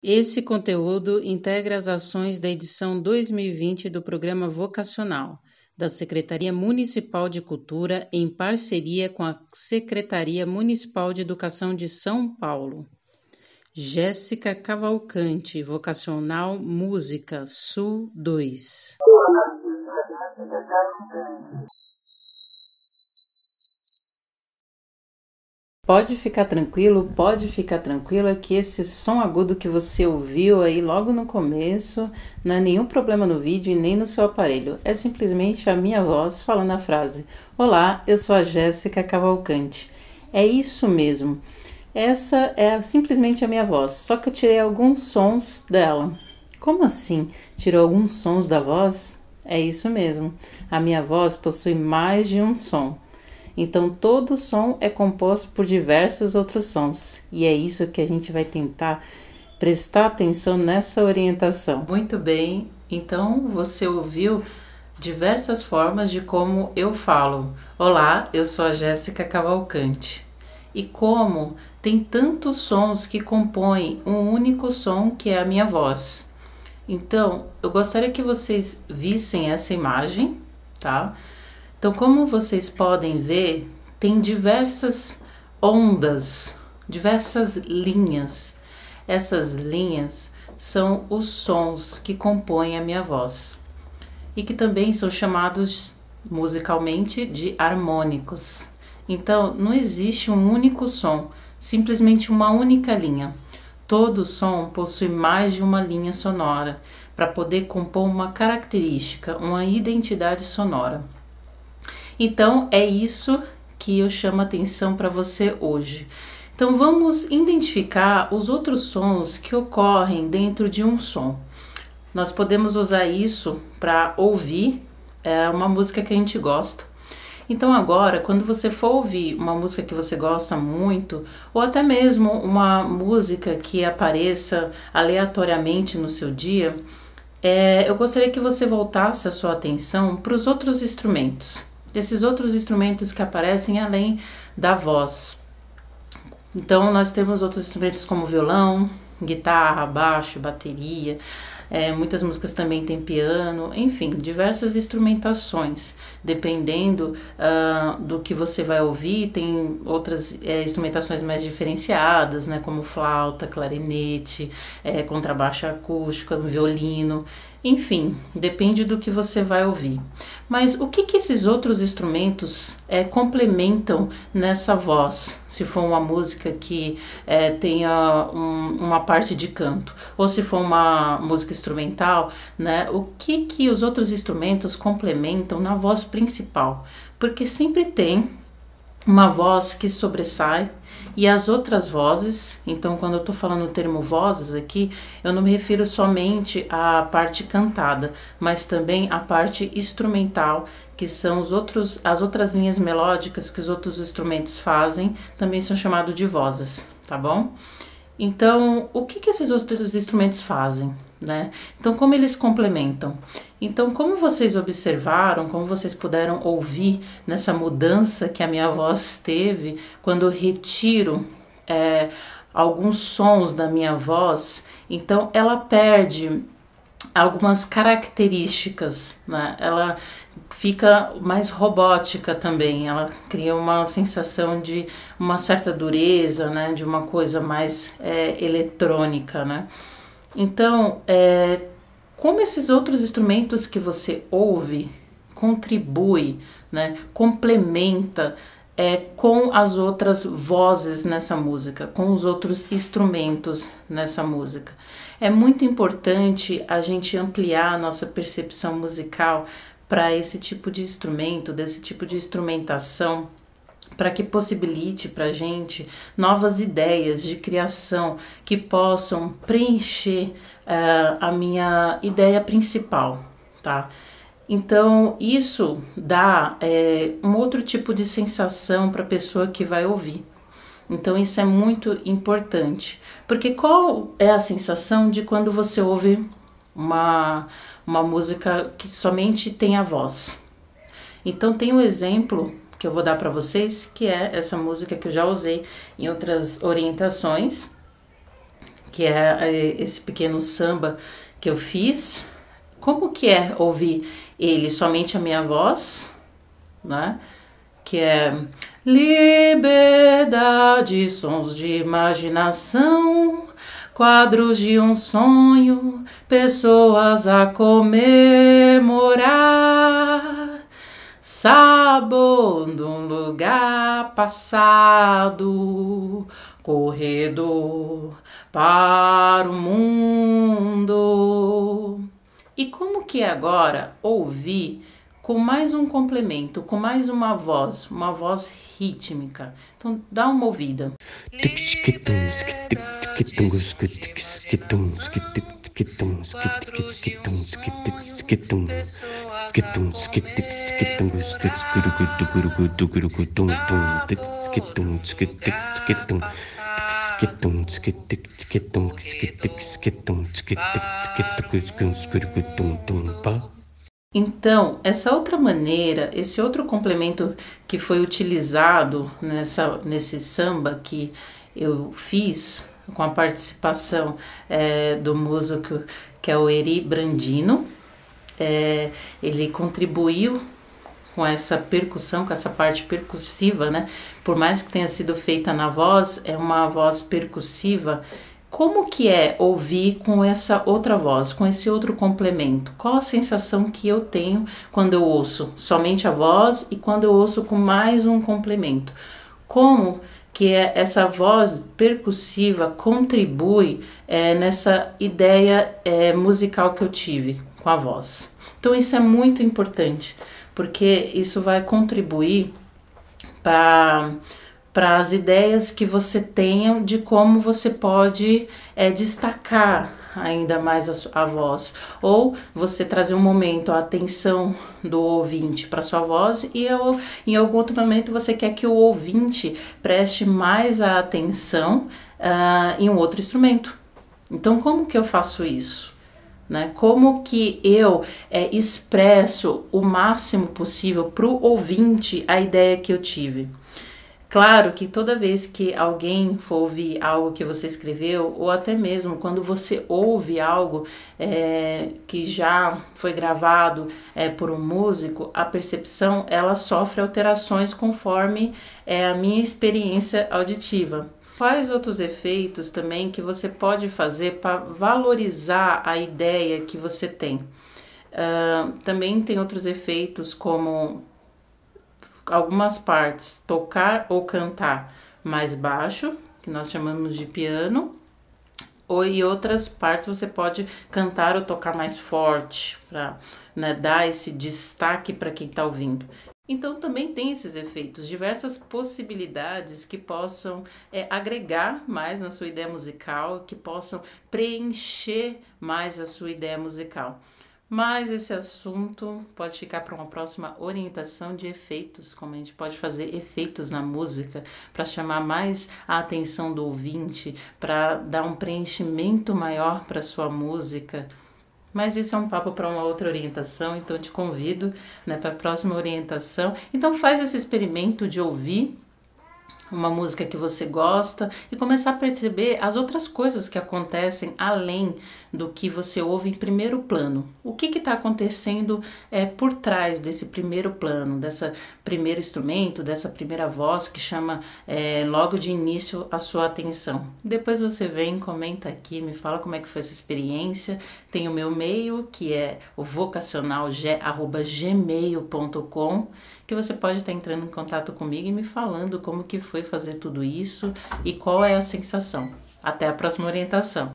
Esse conteúdo integra as ações da edição 2020 do Programa Vocacional, da Secretaria Municipal de Cultura, em parceria com a Secretaria Municipal de Educação de São Paulo. Jéssica Cavalcante, Vocacional Música, Sul 2. Pode ficar tranquila que esse som agudo que você ouviu aí logo no começo não é nenhum problema no vídeo e nem no seu aparelho. É simplesmente a minha voz falando a frase: Olá, eu sou a Jéssica Cavalcante. É isso mesmo. Essa é simplesmente a minha voz, só que eu tirei alguns sons dela. Como assim? Tirou alguns sons da voz? É isso mesmo. A minha voz possui mais de um som. Então, todo som é composto por diversos outros sons. E é isso que a gente vai tentar prestar atenção nessa orientação. Muito bem, então você ouviu diversas formas de como eu falo. Olá, eu sou a Jéssica Cavalcante. E como tem tantos sons que compõem um único som que é a minha voz. Então, eu gostaria que vocês vissem essa imagem, tá? Então, como vocês podem ver, tem diversas ondas, diversas linhas. Essas linhas são os sons que compõem a minha voz e que também são chamados musicalmente de harmônicos. Então, não existe um único som, simplesmente uma única linha. Todo som possui mais de uma linha sonora para poder compor uma característica, uma identidade sonora. Então, é isso que eu chamo a atenção para você hoje. Então, vamos identificar os outros sons que ocorrem dentro de um som. Nós podemos usar isso para ouvir uma música que a gente gosta. Então, agora, quando você for ouvir uma música que você gosta muito, ou até mesmo uma música que apareça aleatoriamente no seu dia, eu gostaria que você voltasse a sua atenção para os outros instrumentos. Desses outros instrumentos que aparecem além da voz. Então, nós temos outros instrumentos como violão, guitarra, baixo, bateria, muitas músicas também tem piano, enfim, diversas instrumentações. Dependendo do que você vai ouvir, tem outras instrumentações mais diferenciadas, né, como flauta, clarinete, contrabaixo acústico, violino. Enfim, depende do que você vai ouvir. Mas o que esses outros instrumentos complementam nessa voz? Se for uma música que tenha uma parte de canto, ou se for uma música instrumental, né? O que os outros instrumentos complementam na voz principal? Porque sempre tem uma voz que sobressai e as outras vozes. Então, quando eu estou falando o termo vozes aqui, eu não me refiro somente à parte cantada, mas também à parte instrumental, que são as outras linhas melódicas que os outros instrumentos fazem, também são chamados de vozes, tá bom? Então, o que esses outros instrumentos fazem, né? Então, como eles complementam? Então, como vocês observaram, como vocês puderam ouvir nessa mudança que a minha voz teve, quando eu retiro alguns sons da minha voz, então ela perde algumas características, né? Ela fica mais robótica também, ela cria uma sensação de uma certa dureza, né? De uma coisa mais eletrônica, né? Então, como esses outros instrumentos que você ouve contribui, né? Complementa com as outras vozes nessa música, com os outros instrumentos nessa música. É muito importante a gente ampliar a nossa percepção musical para esse tipo de instrumento, desse tipo de instrumentação, para que possibilite para a gente novas ideias de criação que possam preencher a minha ideia principal, tá? Então, isso dá um outro tipo de sensação para a pessoa que vai ouvir. Então, isso é muito importante. Porque qual é a sensação de quando você ouve uma música que somente tem a voz? Então, tem um exemplo que eu vou dar para vocês, que é essa música que eu já usei em outras orientações, que é esse pequeno samba que eu fiz. Como que é ouvir ele somente a minha voz, né? Que é liberdade, sons de imaginação, quadros de um sonho, pessoas a comemorar, sabor de um lugar passado, corredor para o mundo. E como que é agora ouvir com mais um complemento, com mais uma voz rítmica? Então dá uma ouvida. Então, essa outra maneira, esse outro complemento que foi utilizado nesse samba que eu fiz, com a participação do músico que é o Eri Brandino, ele contribuiu com essa percussão, com essa parte percussiva, né? Por mais que tenha sido feita na voz, é uma voz percussiva. Como que é ouvir com essa outra voz, com esse outro complemento? Qual a sensação que eu tenho quando eu ouço somente a voz e quando eu ouço com mais um complemento? Como que essa voz percussiva contribui nessa ideia musical que eu tive com a voz? Então isso é muito importante, porque isso vai contribuir para as ideias que você tenha de como você pode destacar ainda mais a voz, ou você trazer um momento, a atenção do ouvinte para sua voz e em algum outro momento você quer que o ouvinte preste mais a atenção em um outro instrumento. Então como que eu faço isso? Né? Como que eu expresso o máximo possível para o ouvinte a ideia que eu tive? Claro que toda vez que alguém for ouvir algo que você escreveu, ou até mesmo quando você ouve algo que já foi gravado por um músico, a percepção ela sofre alterações conforme a minha experiência auditiva. Quais outros efeitos também que você pode fazer para valorizar a ideia que você tem? Também tem outros efeitos como algumas partes tocar ou cantar mais baixo, que nós chamamos de piano, e outras partes você pode cantar ou tocar mais forte, para dar esse destaque para quem está ouvindo. Então também tem esses efeitos, diversas possibilidades que possam agregar mais na sua ideia musical, que possam preencher mais a sua ideia musical. Mas esse assunto pode ficar para uma próxima orientação de efeitos, como a gente pode fazer efeitos na música para chamar mais a atenção do ouvinte, para dar um preenchimento maior para sua música. Mas isso é um papo para uma outra orientação, então eu te convido para a próxima orientação. Então faz esse experimento de ouvir uma música que você gosta e começar a perceber as outras coisas que acontecem além do que você ouve em primeiro plano. O que está acontecendo por trás desse primeiro plano, dessa primeiro instrumento, dessa primeira voz que chama logo de início a sua atenção. Depois você vem, comenta aqui, me fala como é que foi essa experiência. Tem o meu e-mail, que é o vocacional@gmail.com, que você pode estar entrando em contato comigo e me falando como que foi fazer tudo isso e qual é a sensação. Até a próxima orientação.